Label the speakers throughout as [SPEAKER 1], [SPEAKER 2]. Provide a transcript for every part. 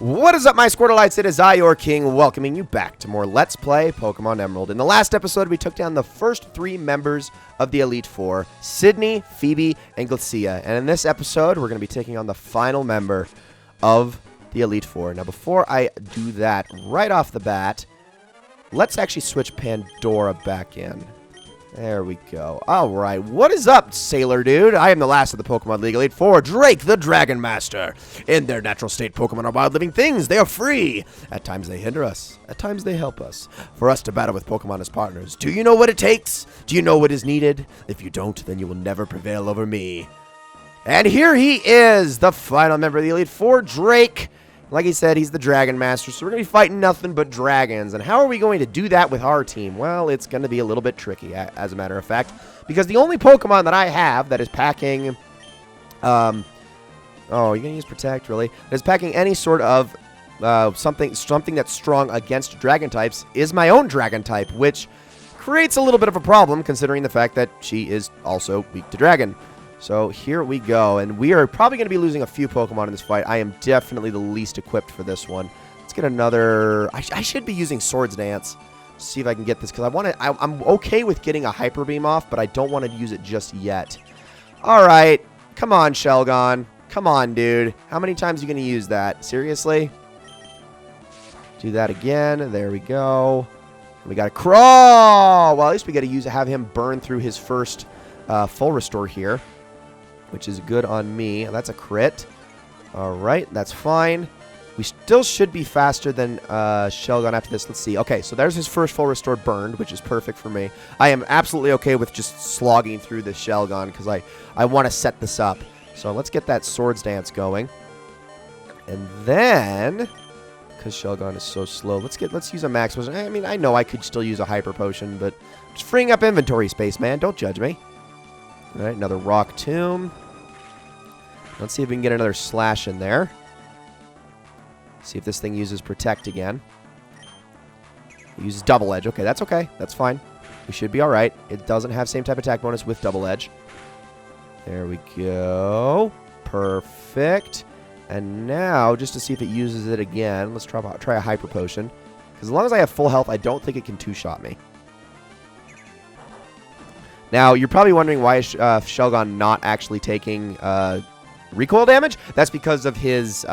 [SPEAKER 1] What is up, my Squirtleites? It is I, your king, welcoming you back to more Let's Play Pokemon Emerald. In the last episode, we took down the first 3 members of the Elite Four, Sydney, Phoebe, and Glacia. And in this episode, we're going to be taking on the final member of the Elite Four. Now, before I do that, right off the bat, let's actually switch Pandora back in. There we go. Alright, what is up, Sailor Dude? I am the last of the Pokemon League Elite Four, Drake the Dragon Master. In their natural state, Pokemon are wild living things. They are free. At times they hinder us. At times they help us. For us to battle with Pokemon as partners, do you know what it takes? Do you know what is needed? If you don't, then you will never prevail over me. And here he is, the final member of the Elite Four, Drake. Like he said, he's the Dragon Master, so we're going to be fighting nothing but dragons. And how are we going to do that with our team? Well, it's going to be a little bit tricky, as a matter of fact. Because the only Pokemon that I have that is packing... oh, you're going to use Protect, really? That is packing any sort of something that's strong against Dragon types is my own Dragon type, which creates a little bit of a problem, considering the fact that she is also weak to Dragon. So here we go, and we are probably going to be losing a few Pokemon in this fight. I am definitely the least equipped for this one. Let's get another... I should be using Swords Dance. See if I can get this, because I'm okay with getting a Hyper Beam off, but I don't want to use it just yet. Alright, come on, Shelgon. Come on, dude. How many times are you going to use that? Seriously? Do that again. There we go. We got to crawl! Well, at least we got to have him burn through his first full restore here, which is good on me. That's a crit. Alright, that's fine. We still should be faster than Shelgon after this. Let's see. Okay, so there's his first full restore burned, which is perfect for me. I am absolutely okay with just slogging through this Shelgon because I want to set this up. So let's get that Swords Dance going. And then, because Shelgon is so slow, let's use a Max Potion. I mean, I know I could still use a Hyper Potion, but just freeing up inventory space, man. Don't judge me. Alright, another Rock Tomb. Let's see if we can get another Slash in there. See if this thing uses Protect again. It uses Double Edge. Okay, that's okay. That's fine. We should be alright. It doesn't have same type attack bonus with Double Edge. There we go. Perfect. And now, just to see if it uses it again, let's try a Hyper Potion. Because as long as I have full health, I don't think it can two-shot me. Now, you're probably wondering why is Shelgon not actually taking recoil damage? That's because of his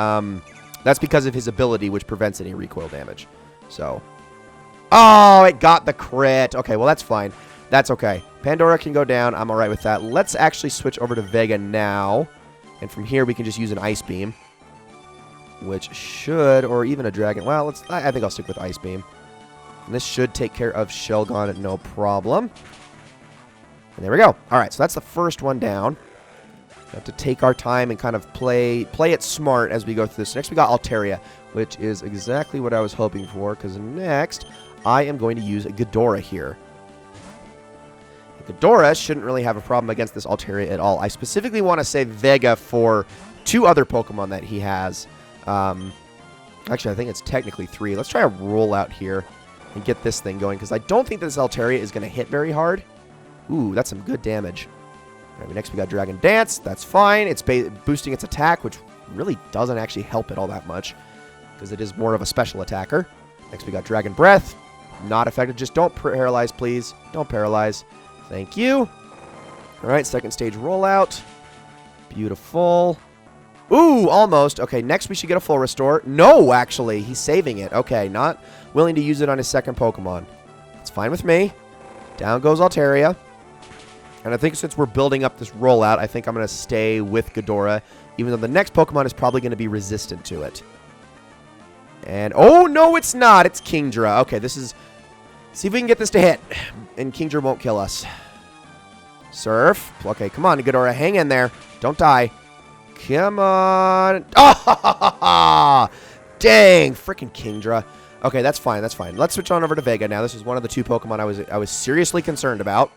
[SPEAKER 1] ability, which prevents any recoil damage. So, oh, it got the crit. Okay, well that's fine. That's okay. Pandora can go down. I'm all right with that. Let's actually switch over to Vega now, and from here we can just use an Ice Beam, which should, or even a Dragon. Well, I think I'll stick with Ice Beam, and this should take care of Shelgon no problem. And there we go. All right, so that's the first one down. We have to take our time and kind of play it smart as we go through this. Next, we got Altaria, which is exactly what I was hoping for, because next, I am going to use a Ghidorah here. Ghidorah shouldn't really have a problem against this Altaria at all. I specifically want to save Vega for 2 other Pokemon that he has. Actually, I think it's technically 3. Let's try a rollout here and get this thing going, because I don't think this Altaria is going to hit very hard. Ooh, that's some good damage. All right, next we got Dragon Dance. That's fine. It's boosting its attack, which really doesn't actually help it all that much, because it is more of a special attacker. Next we got Dragon Breath. Not effective. Just don't paralyze, please. Don't paralyze. Thank you. All right, second stage rollout. Beautiful. Ooh, almost. Okay, next we should get a full restore. No, actually, he's saving it. Okay, not willing to use it on his second Pokemon. It's fine with me. Down goes Altaria. And I think since we're building up this rollout, I think I'm going to stay with Ghidorah, even though the next Pokemon is probably going to be resistant to it. And, oh, no, it's not. It's Kingdra. Okay, this is... See if we can get this to hit, and Kingdra won't kill us. Surf. Okay, come on, Ghidorah. Hang in there. Don't die. Come on. Oh, dang. Freaking Kingdra. Okay, that's fine. That's fine. Let's switch on over to Vega now. This is one of the 2 Pokemon I was seriously concerned about.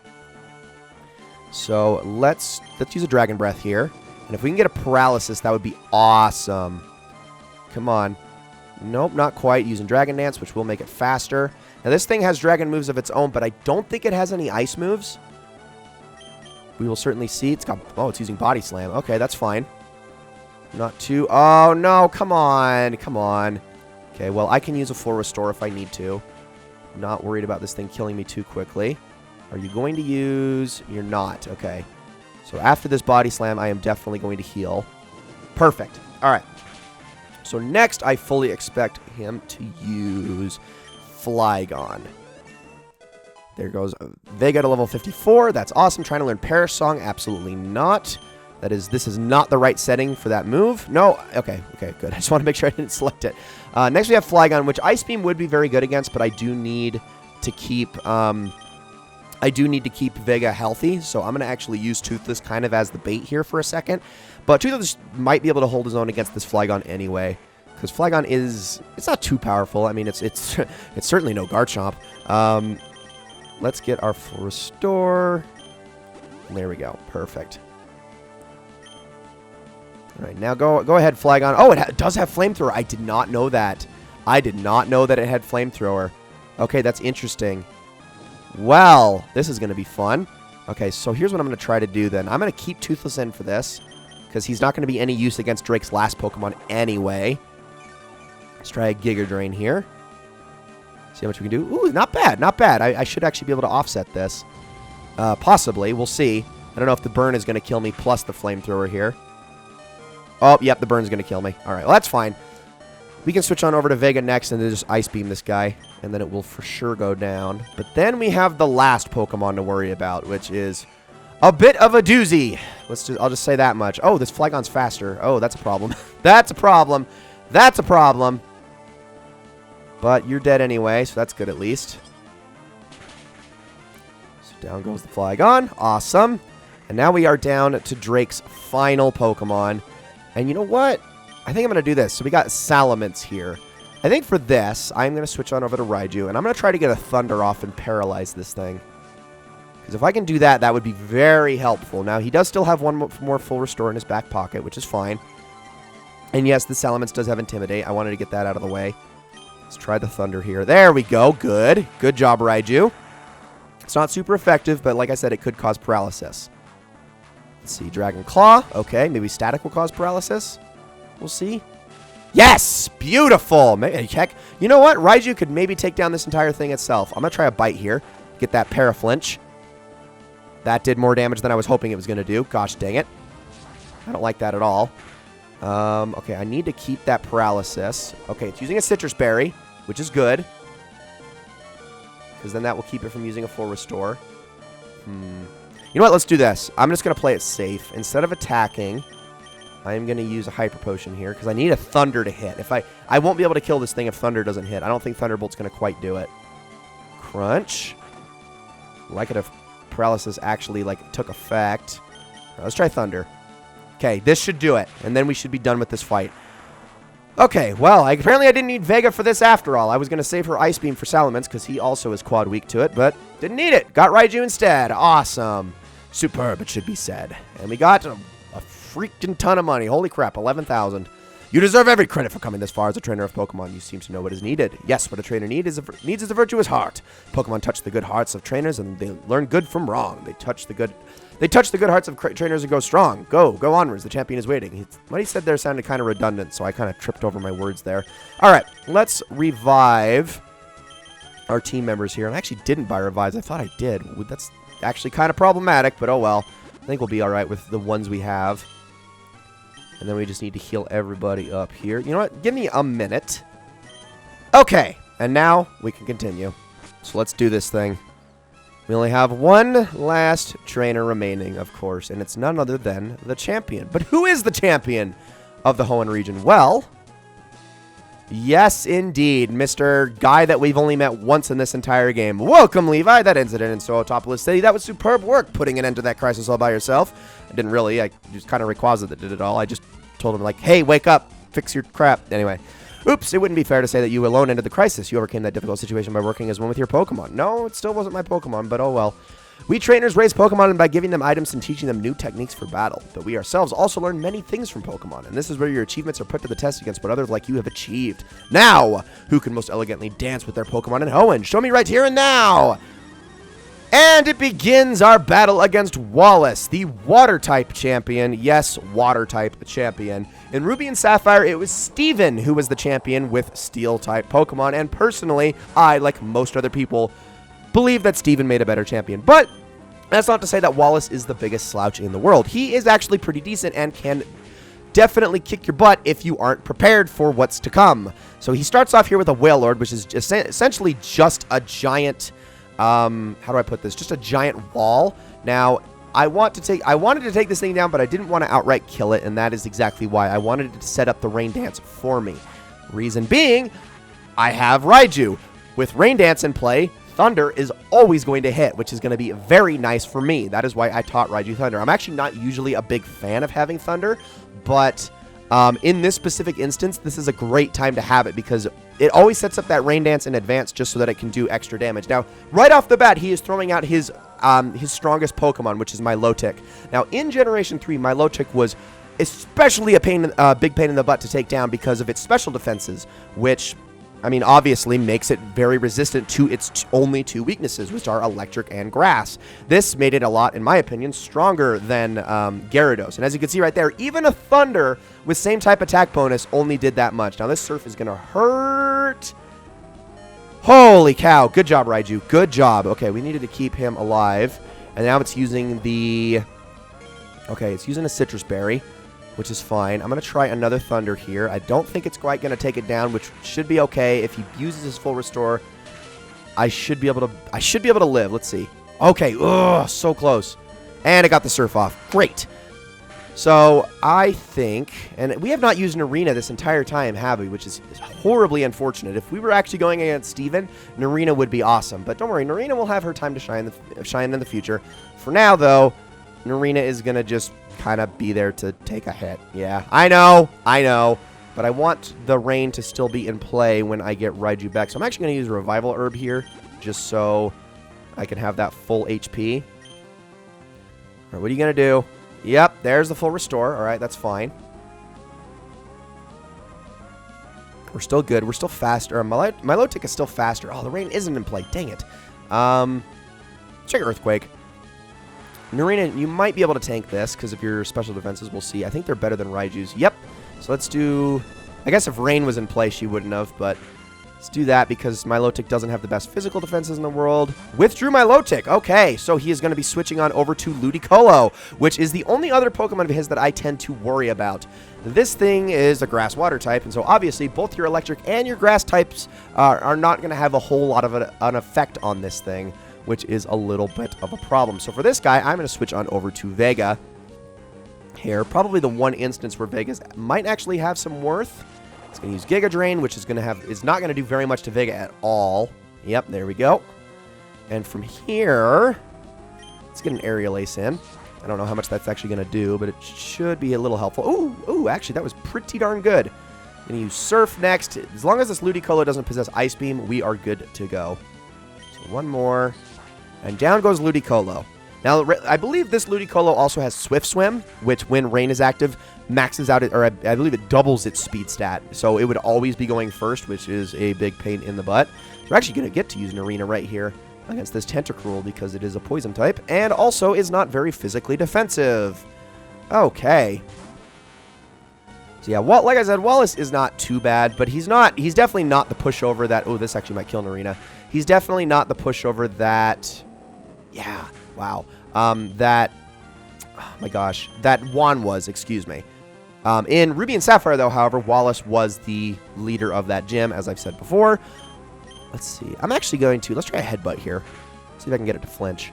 [SPEAKER 1] So let's use a Dragon Breath here. And if we can get a Paralysis, that would be awesome. Come on. Nope, not quite. Using Dragon Dance, which will make it faster. Now this thing has Dragon moves of its own, but I don't think it has any Ice moves. We will certainly see. It's got... Oh, it's using Body Slam. Okay, that's fine. Not too. Oh, no. Come on. Come on. Okay, well, I can use a full restore if I need to. I'm not worried about this thing killing me too quickly. Are you going to use... You're not. Okay. So after this body slam, I am definitely going to heal. Perfect. All right. So next, I fully expect him to use Flygon. There goes Vega to level 54. That's awesome. Trying to learn Perish Song. Absolutely not. This is not the right setting for that move. No. Okay, good. I just want to make sure I didn't select it. Next, we have Flygon, which Ice Beam would be very good against, but I do need to keep... Vega healthy, so I'm going to actually use Toothless kind of as the bait here for a second. But Toothless might be able to hold his own against this Flygon anyway, because Flygon it's not too powerful. I mean, it's certainly no Garchomp. Let's get our full restore. There we go. Perfect. All right, now go ahead, Flygon. Oh, it does have Flamethrower. I did not know that. I did not know that it had Flamethrower. Okay, that's interesting. Well, this is going to be fun. Okay, so here's what I'm going to try to do then. I'm going to keep Toothless in for this, because he's not going to be any use against Drake's last Pokemon anyway. Let's try a Giga Drain here. See how much we can do. Ooh, not bad, not bad. I should actually be able to offset this. Possibly, we'll see. I don't know if the burn is going to kill me plus the Flamethrower here. Oh, yep, the burn's going to kill me. All right, well, that's fine. We can switch on over to Vega next and then just Ice Beam this guy, and then it will for sure go down. But then we have the last Pokemon to worry about, which is a bit of a doozy. I'll just say that much. Oh, this Flygon's faster. Oh, that's a problem. That's a problem. That's a problem. But you're dead anyway, so that's good at least. So down goes the Flygon. Awesome. And now we are down to Drake's final Pokemon. And you know what? I think I'm going to do this. So we got Salamence here. I think for this, I'm going to switch on over to Raiju, and I'm going to try to get a Thunder off and paralyze this thing. Because if I can do that, that would be very helpful. Now, he does still have one more full restore in his back pocket, which is fine. And yes, the Salamence does have Intimidate. I wanted to get that out of the way. Let's try the Thunder here. There we go. Good. Good job, Raiju. It's not super effective, but like I said, it could cause paralysis. Let's see. Dragon Claw. Okay, maybe Static will cause paralysis. We'll see. Yes! Beautiful! Heck, you know what? Raiju could maybe take down this entire thing itself. I'm going to try a Bite here. Get that Paraflinch. That did more damage than I was hoping it was going to do. Gosh dang it. I don't like that at all. Okay, I need to keep that Paralysis. Okay, it's using a Citrus Berry, which is good. Because then that will keep it from using a full restore. You know what? Let's do this. I'm just going to play it safe. Instead of attacking... I am going to use a Hyper Potion here because I need a Thunder to hit. I won't be able to kill this thing if Thunder doesn't hit. I don't think Thunderbolt's going to quite do it. Crunch. Like it if Paralysis actually took effect. Right, let's try Thunder. Okay, this should do it, and then we should be done with this fight. Okay, well, apparently I didn't need Vega for this after all. I was going to save her Ice Beam for Salamence because he also is quad weak to it, but didn't need it. Got Raiju instead. Awesome. Superb, it should be said. And we got... a freaking ton of money. Holy crap, 11,000. You deserve every credit for coming this far as a trainer of Pokemon. You seem to know what is needed. Yes, what a trainer needs is a virtuous heart. Pokemon touch the good hearts of trainers and they learn good from wrong. They touch the good hearts of trainers and go strong. Go onwards. The champion is waiting. What he said there sounded kind of redundant, so I kind of tripped over my words there. All right, let's revive our team members here. And I actually didn't buy revives. I thought I did. That's actually kind of problematic, but oh well. I think we'll be all right with the ones we have. And then we just need to heal everybody up here. You know what? Give me a minute. Okay. And now we can continue. So let's do this thing. We only have one last trainer remaining, of course. And it's none other than the champion. But who is the champion of the Hoenn region? Well, yes, indeed. Mr. Guy that we've only met once in this entire game. Welcome, Levi. That incident in Sotopolis City. That was superb work, putting an end to that crisis all by yourself. I didn't really. I just kind of Rayquaza that did it all. I just told him, hey, wake up. Fix your crap. Anyway. Oops, it wouldn't be fair to say that you alone ended the crisis. You overcame that difficult situation by working as one with your Pokemon. No, it still wasn't my Pokemon, but oh well. We trainers raise Pokemon by giving them items and teaching them new techniques for battle. But we ourselves also learn many things from Pokemon, and this is where your achievements are put to the test against what others like you have achieved. Now, who can most elegantly dance with their Pokemon in Hoenn? Show me right here and now! And it begins our battle against Wallace, the Water-type champion. Yes, Water-type champion. In Ruby and Sapphire, it was Steven who was the champion with Steel-type Pokemon. And personally, I, like most other people, believe that Steven made a better champion. But that's not to say that Wallace is the biggest slouch in the world. He is actually pretty decent and can definitely kick your butt if you aren't prepared for what's to come. So he starts off here with a Wailord, which is essentially just a giant... how do I put this? Just a giant wall. Now, I wanted to take this thing down, but I didn't want to outright kill it, and that is exactly why. I wanted it to set up the Rain Dance for me. Reason being, I have Raiju. With Rain Dance in play, Thunder is always going to hit, which is going to be very nice for me. That is why I taught Raiju Thunder. I'm actually not usually a big fan of having Thunder, but in this specific instance, this is a great time to have it because it always sets up that Rain Dance in advance just so that it can do extra damage. Now, right off the bat, he is throwing out his strongest Pokemon, which is Milotic. Now, in Generation 3, Milotic was especially a big pain in the butt to take down because of its special defenses, which, I mean, obviously makes it very resistant to its only two weaknesses, which are electric and grass. This made it a lot, in my opinion, stronger than Gyarados. And as you can see right there, even a Thunder with same type attack bonus only did that much. Now, this Surf is going to hurt. Holy cow. Good job, Raiju. Good job. Okay, we needed to keep him alive. And now it's using the... Okay, it's using a Citrus Berry, which is fine. I'm going to try another Thunder here. I don't think it's quite going to take it down, which should be okay. If he uses his full restore, I should be able to live. Let's see. Okay, ugh, so close. And I got the Surf off. Great. So, I think, and we have not used an Arena this entire time, have we? Which is horribly unfortunate. If we were actually going against Steven, Narina would be awesome. But don't worry, Narina will have her time to shine in the future. For now, though, Narina is going to just kind of be there to take a hit. Yeah, I know. But I want the Rain to still be in play when I get Raiju back. So I'm actually going to use a Revival Herb here, just so I can have that full HP. All right, what are you going to do? Yep, there's the full restore. All right, that's fine. We're still good. We're still faster. Milotic is still faster. Oh, the Rain isn't in play. Dang it. Check Earthquake. Narina, you might be able to tank this because of your special defenses. We'll see. I think they're better than Raiju's. Yep. So let's do... I guess if Rain was in play, she wouldn't have, but let's do that because Milotic doesn't have the best physical defenses in the world. Withdrew Milotic. Okay, so he is going to be switching on over to Ludicolo, which is the only other Pokemon of his that I tend to worry about. This thing is a Grass-Water type, and so obviously both your Electric and your Grass types are not going to have a whole lot of an effect on this thing, which is a little bit of a problem. So for this guy, I'm going to switch on over to Vega here. Probably the one instance where Vegas might actually have some worth. It's going to use Giga Drain, which is not going to do very much to Vega at all. Yep, there we go. And from here, let's get an Aerial Ace in. I don't know how much that's actually going to do, but it should be a little helpful. Ooh, actually, that was pretty darn good. I'm going to use Surf next. As long as this Ludicolo doesn't possess Ice Beam, we are good to go. So one more. And down goes Ludicolo. Now, I believe this Ludicolo also has Swift Swim, which when Rain is active, maxes out, I believe it doubles its speed stat. So it would always be going first, which is a big pain in the butt. So we're actually going to get to use an Arena right here against this Tentacruel because it is a poison type and also is not very physically defensive. Okay. So yeah, well, like I said, Wallace is not too bad, but he's definitely not the pushover that, oh, this actually might kill an Arena. He's definitely not the pushover that, yeah, wow, that, oh my gosh, that Juan was, excuse me. In Ruby and Sapphire, though, however, Wallace was the leader of that gym, as I've said before. Let's see. I'm actually going to, let's try a Headbutt here. See if I can get it to flinch.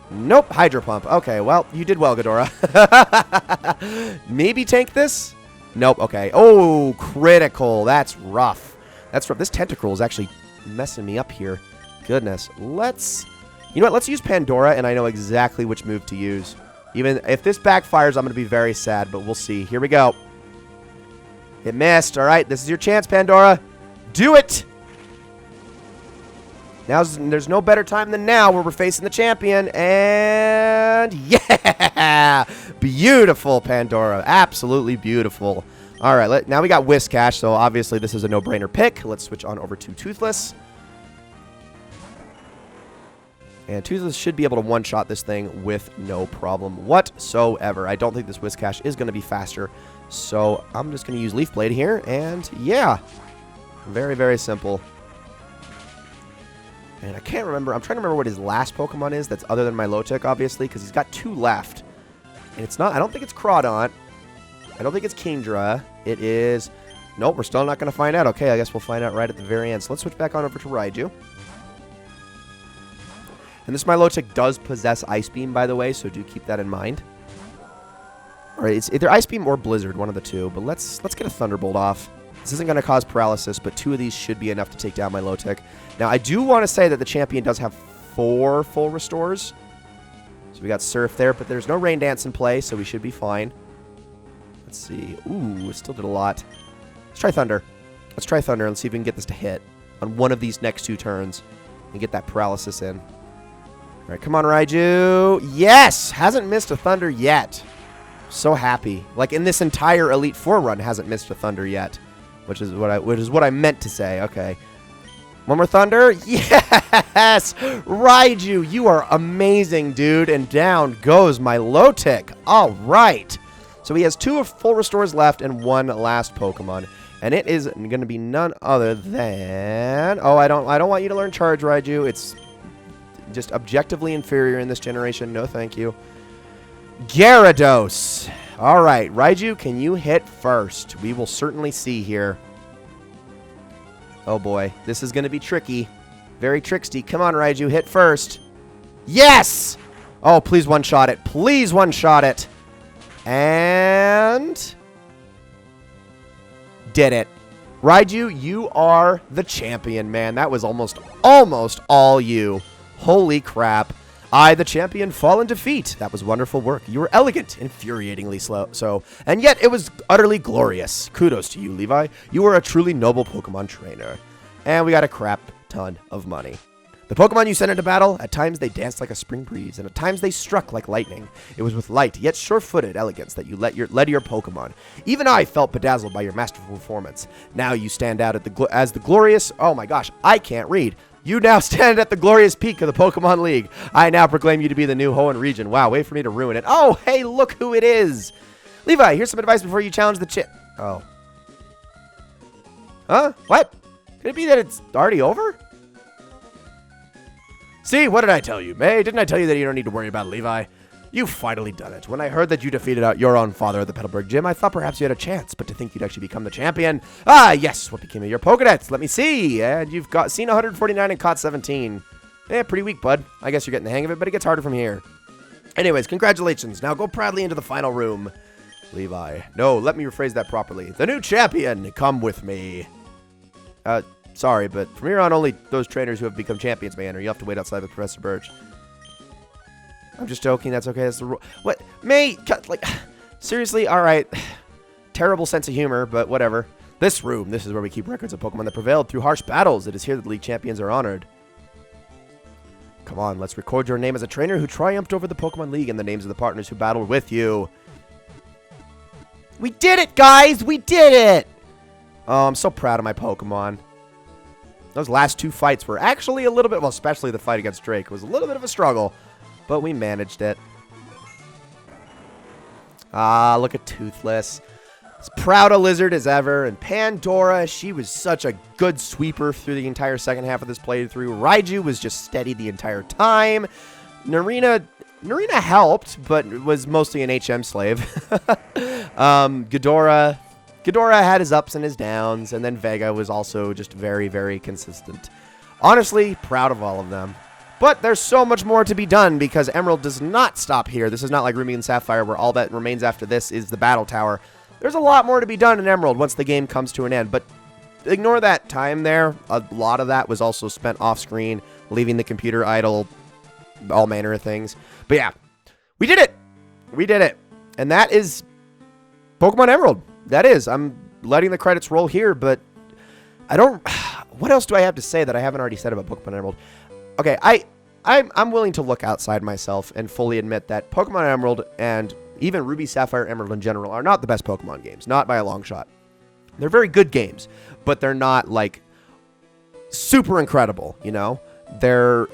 [SPEAKER 1] Nope, Hydro Pump. Okay, well, you did well, Ghidorah. Maybe tank this? Nope, okay. Oh, critical. That's rough. That's rough. This Tentacruel is actually messing me up here. Goodness. You know what? Let's use Pandora, and I know exactly which move to use. Even if this backfires, I'm going to be very sad, but we'll see. Here we go. It missed. All right, this is your chance, Pandora. Do it! There's no better time than now where we're facing the champion, and yeah! Beautiful, Pandora. Absolutely beautiful. All right, now we got Whiscash, so obviously this is a no-brainer pick. Let's switch on over to Toothless. And Toothless should be able to one-shot this thing with no problem whatsoever. I don't think this Whiscash is going to be faster, so I'm just going to use Leaf Blade here, and yeah, very, very simple. And I can't remember. I'm trying to remember what his last Pokemon is that's other than Milotic, obviously, because he's got 2 left. And it's not, I don't think it's Crawdaunt. I don't think it's Kingdra. It is, nope, we're still not going to find out. Okay, I guess we'll find out right at the very end. So let's switch back on over to Raiju. And this Milotic does possess Ice Beam, by the way, so do keep that in mind. All right, it's either Ice Beam or Blizzard, one of the two. But let's get a Thunderbolt off. This isn't going to cause paralysis, but 2 of these should be enough to take down Milotic. Now, I do want to say that the champion does have 4 full restores. So we got Surf there, but there's no Rain Dance in play, so we should be fine. Let's see. Ooh, it still did a lot. Let's try Thunder. Let's try Thunder and see if we can get this to hit on one of these next 2 turns and get that paralysis in. All right, come on, Raiju. Yes! Hasn't missed a Thunder yet. So happy. Like, in this entire Elite Four run, hasn't missed a Thunder yet. Which is what I meant to say. Okay. One more Thunder. Yes! Raiju, you are amazing, dude. And down goes Milotic. All right. So he has 2 full restores left and 1 last Pokemon. And it is going to be none other than... Oh, I don't want you to learn Charge, Raiju. It's just objectively inferior in this generation. No, thank you. Gyarados. All right, Raiju, can you hit first? We will certainly see here. Oh, boy. This is going to be tricky. Very tricksty. Come on, Raiju, hit first. Yes! Oh, please one-shot it. Please one-shot it. And... did it. Raiju, you are the champion, man. That was almost all you. Holy crap. I, the champion, fall in defeat. That was wonderful work. You were elegant, infuriatingly so, and yet it was utterly glorious. Kudos to you, Levi. You are a truly noble Pokemon trainer. And we got a crap ton of money. The Pokemon you sent into battle, at times they danced like a spring breeze, and at times they struck like lightning. It was with light, yet sure-footed elegance that you led your Pokemon. Even I felt bedazzled by your masterful performance. Now you stand out as the glorious... Oh my gosh, I can't read. You now stand at the glorious peak of the Pokemon League. I now proclaim you to be the new Hoenn region. Wow, wait for me to ruin it. Oh, hey, look who it is. Levi, here's some advice before you challenge the chip. Oh. Huh? What? Could it be that it's already over? See, what did I tell you, May? Didn't I tell you that you don't need to worry about Levi? You've finally done it. When I heard that you defeated your own father at the Petalburg Gym, I thought perhaps you had a chance, but to think you'd actually become the champion. Ah, yes, what became of your Pokédex? Let me see. And you've seen 149 and caught 17. Yeah, pretty weak, bud. I guess you're getting the hang of it, but it gets harder from here. Anyways, congratulations. Now go proudly into the final room. Levi. No, let me rephrase that properly. The new champion, come with me. Sorry, but from here on, only those trainers who have become champions may enter. You have to wait outside with Professor Birch. I'm just joking. That's okay. That's the rule. What? Mate, like, seriously? All right. Terrible sense of humor, but whatever. This room, this is where we keep records of Pokemon that prevailed through harsh battles. It is here that the League champions are honored. Come on, let's record your name as a trainer who triumphed over the Pokemon League and the names of the partners who battled with you. We did it, guys! We did it! Oh, I'm so proud of my Pokemon. Those last 2 fights were actually a little bit, well, especially the fight against Drake, was a little bit of a struggle. But we managed it. Ah, look at Toothless. As proud a lizard as ever. And Pandora, she was such a good sweeper through the entire second half of this playthrough. Raiju was just steady the entire time. Narina helped, but was mostly an HM slave. Ghidorah had his ups and his downs. And then Vega was also just very, very consistent. Honestly, proud of all of them. But there's so much more to be done because Emerald does not stop here. This is not like Ruby and Sapphire where all that remains after this is the Battle Tower. There's a lot more to be done in Emerald once the game comes to an end. But ignore that time there. A lot of that was also spent off screen, leaving the computer idle, all manner of things. But yeah, we did it. We did it. And that is Pokemon Emerald. That is. I'm letting the credits roll here, but I don't... What else do I have to say that I haven't already said about Pokemon Emerald? Okay, I'm willing to look outside myself and fully admit that Pokemon Emerald and even Ruby, Sapphire, Emerald in general are not the best Pokemon games. Not by a long shot. They're very good games, but they're not, like, super incredible, you know? They're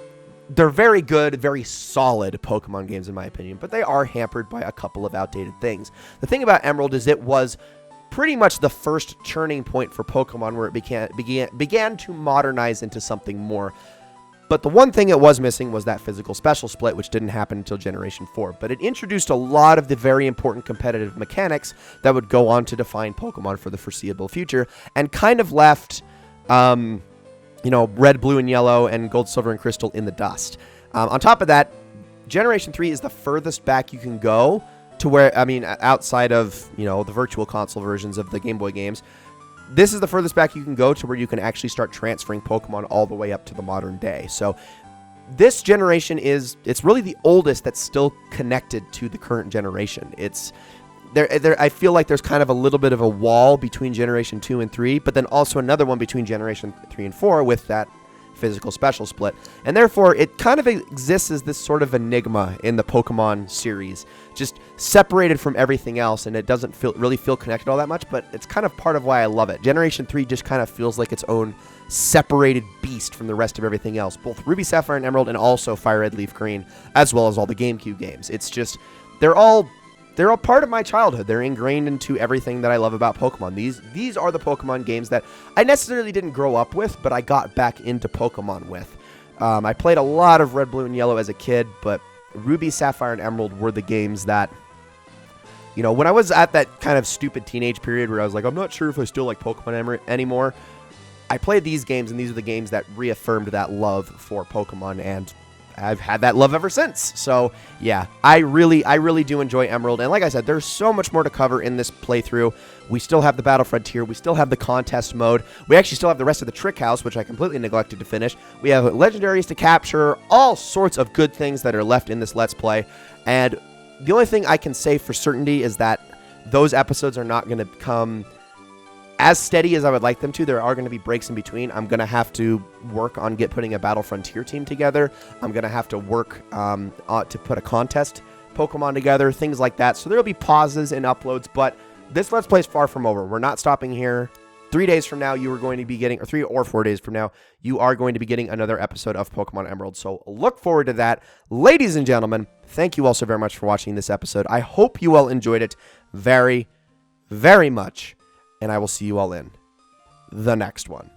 [SPEAKER 1] they're very good, very solid Pokemon games in my opinion, but they are hampered by a couple of outdated things. The thing about Emerald is it was pretty much the first turning point for Pokemon where it began to modernize into something more. But the one thing it was missing was that physical special split, which didn't happen until Generation 4. But it introduced a lot of the very important competitive mechanics that would go on to define Pokemon for the foreseeable future, and kind of left, Red, Blue, and Yellow, and Gold, Silver, and Crystal in the dust. On top of that, Generation 3 is the furthest back you can go to where, outside of, the Virtual Console versions of the Game Boy games, this is the furthest back you can go to where you can actually start transferring Pokemon all the way up to the modern day. So this generation it's really the oldest that's still connected to the current generation. It's there. I feel like there's kind of a little bit of a wall between Generation 2 and 3, but then also another one between Generation 3 and 4 with that physical special split. And therefore, it kind of exists as this sort of enigma in the Pokemon series, just separated from everything else, and it doesn't really feel connected all that much, but it's kind of part of why I love it. Generation 3 just kind of feels like its own separated beast from the rest of everything else, both Ruby, Sapphire, and Emerald, and also Fire Red, Leaf Green, as well as all the GameCube games. It's just, they're all part of my childhood. They're ingrained into everything that I love about Pokemon. These are the Pokemon games that I necessarily didn't grow up with, but I got back into Pokemon with. I played a lot of Red, Blue, and Yellow as a kid, but Ruby, Sapphire, and Emerald were the games that, when I was at that kind of stupid teenage period where I was like, I'm not sure if I still like Pokemon anymore, I played these games, and these are the games that reaffirmed that love for Pokemon, and I've had that love ever since. So yeah, I really do enjoy Emerald. And like I said, there's so much more to cover in this playthrough. We still have the Battle Frontier. We still have the contest mode. We actually still have the rest of the Trick House, which I completely neglected to finish. We have legendaries to capture, all sorts of good things that are left in this Let's Play. And the only thing I can say for certainty is that those episodes are not going to come as steady as I would like them to. There are going to be breaks in between. I'm going to have to work on putting a Battle Frontier team together. I'm going to have to work to put a contest Pokemon together, things like that. So there will be pauses in uploads, but this Let's Play is far from over. We're not stopping here. 3 days from now, you are going to be getting, or 3 or 4 days from now, you are going to be getting another episode of Pokemon Emerald. So look forward to that. Ladies and gentlemen, thank you all so very much for watching this episode. I hope you all enjoyed it very, very much. And I will see you all in the next one.